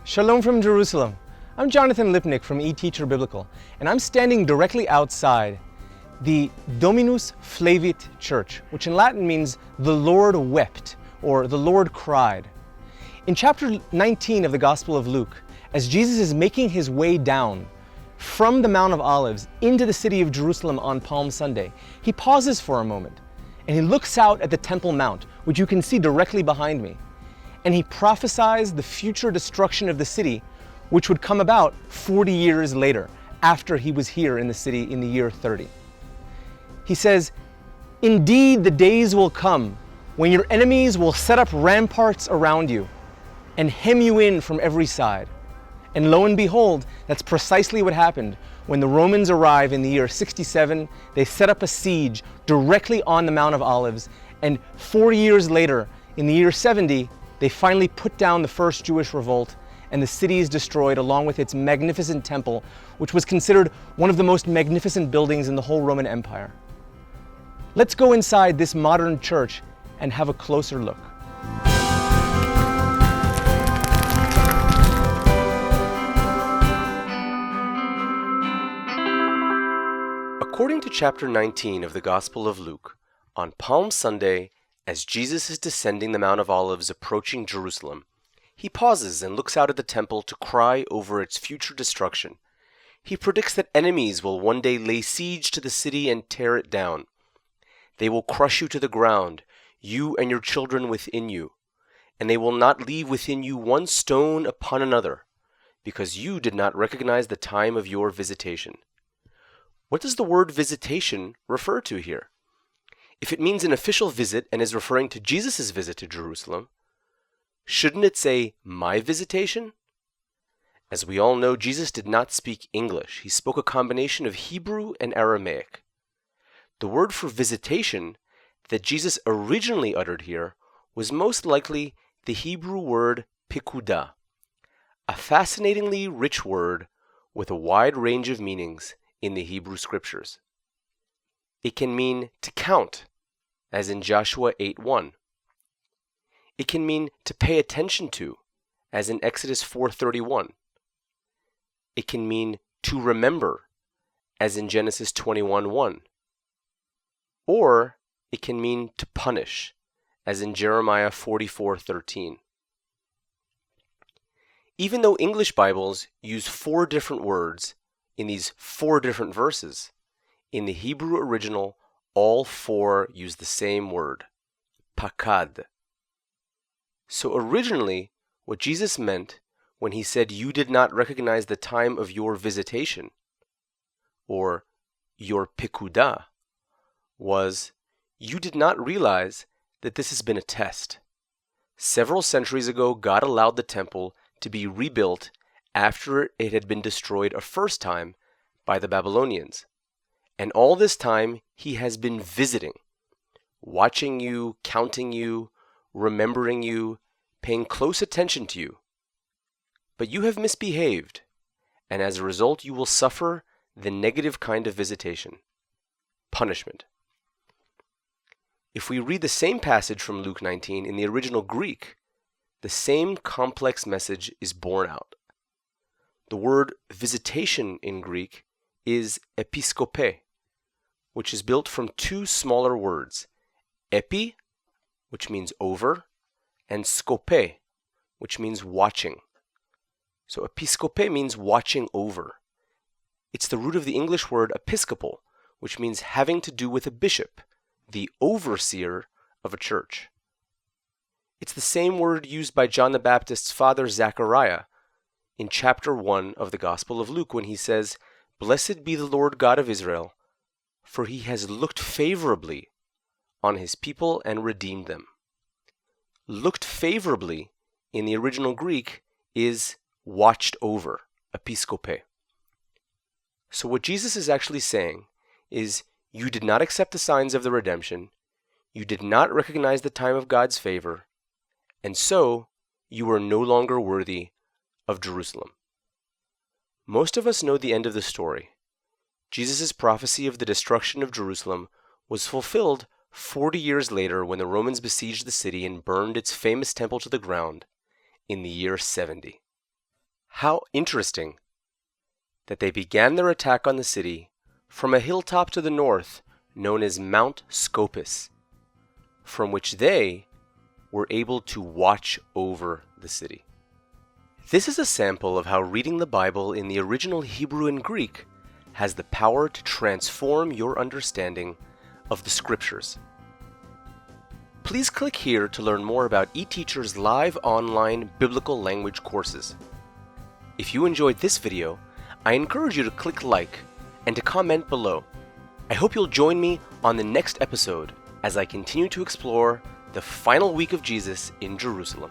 Shalom from Jerusalem. I'm Jonathan Lipnick from eTeacher Biblical, and I'm standing directly outside the Dominus Flevit Church, which in Latin means the Lord wept, or the Lord cried. In chapter 19 of the Gospel of Luke, as Jesus is making his way down from the Mount of Olives into the city of Jerusalem on Palm Sunday, he pauses for a moment, and he looks out at the Temple Mount, which you can see directly behind me. And he prophesies the future destruction of the city, which would come about 40 years later, after he was here in the city in the year 30. He says, "Indeed, the days will come when your enemies will set up ramparts around you and hem you in from every side." And lo and behold, that's precisely what happened. When the Romans arrive in the year 67, they set up a siege directly on the Mount of Olives, and 4 years later, in the year 70, they finally put down the first Jewish revolt, and the city is destroyed along with its magnificent temple, which was considered one of the most magnificent buildings in the whole Roman Empire. Let's go inside this modern church and have a closer look. According to chapter 19 of the Gospel of Luke, on Palm Sunday, as Jesus is descending the Mount of Olives approaching Jerusalem, he pauses and looks out at the temple to cry over its future destruction. He predicts that enemies will one day lay siege to the city and tear it down. They will crush you to the ground, you and your children within you, and they will not leave within you one stone upon another, because you did not recognize the time of your visitation. What does the word visitation refer to here? If it means an official visit and is referring to Jesus' visit to Jerusalem, shouldn't it say, my visitation? As we all know, Jesus did not speak English. He spoke a combination of Hebrew and Aramaic. The word for visitation that Jesus originally uttered here was most likely the Hebrew word pikudah, a fascinatingly rich word with a wide range of meanings in the Hebrew scriptures. It can mean to count, as in Joshua 8:1. It can mean to pay attention to, as in Exodus 4:31. It can mean to remember, as in Genesis 21:1. Or it can mean to punish, as in Jeremiah 44:13. Even though English Bibles use 4 different words in these 4 different verses, in the Hebrew original, all 4 use the same word, pakad. So originally, what Jesus meant when he said you did not recognize the time of your visitation, or your pikudah, was you did not realize that this has been a test. Several centuries ago, God allowed the temple to be rebuilt after it had been destroyed a first time by the Babylonians. And all this time, he has been visiting, watching you, counting you, remembering you, paying close attention to you. But you have misbehaved, and as a result, you will suffer the negative kind of visitation, punishment. If we read the same passage from Luke 19 in the original Greek, the same complex message is borne out. The word visitation in Greek is episkope, which is built from 2 smaller words, epi, which means over, and skope, which means watching. So episkope means watching over. It's the root of the English word episcopal, which means having to do with a bishop, the overseer of a church. It's the same word used by John the Baptist's father Zechariah in chapter 1 of the Gospel of Luke when he says, "Blessed be the Lord God of Israel, for he has looked favorably on his people and redeemed them." Looked favorably in the original Greek is watched over, episkope. So what Jesus is actually saying is, you did not accept the signs of the redemption, you did not recognize the time of God's favor, and so you are no longer worthy of Jerusalem. Most of us know the end of the story. Jesus' prophecy of the destruction of Jerusalem was fulfilled 40 years later when the Romans besieged the city and burned its famous temple to the ground in the year 70. How interesting that they began their attack on the city from a hilltop to the north known as Mount Scopus, from which they were able to watch over the city. This is a sample of how reading the Bible in the original Hebrew and Greek has the power to transform your understanding of the Scriptures. Please click here to learn more about eTeacher's live online biblical language courses. If you enjoyed this video, I encourage you to click like and to comment below. I hope you'll join me on the next episode as I continue to explore the final week of Jesus in Jerusalem.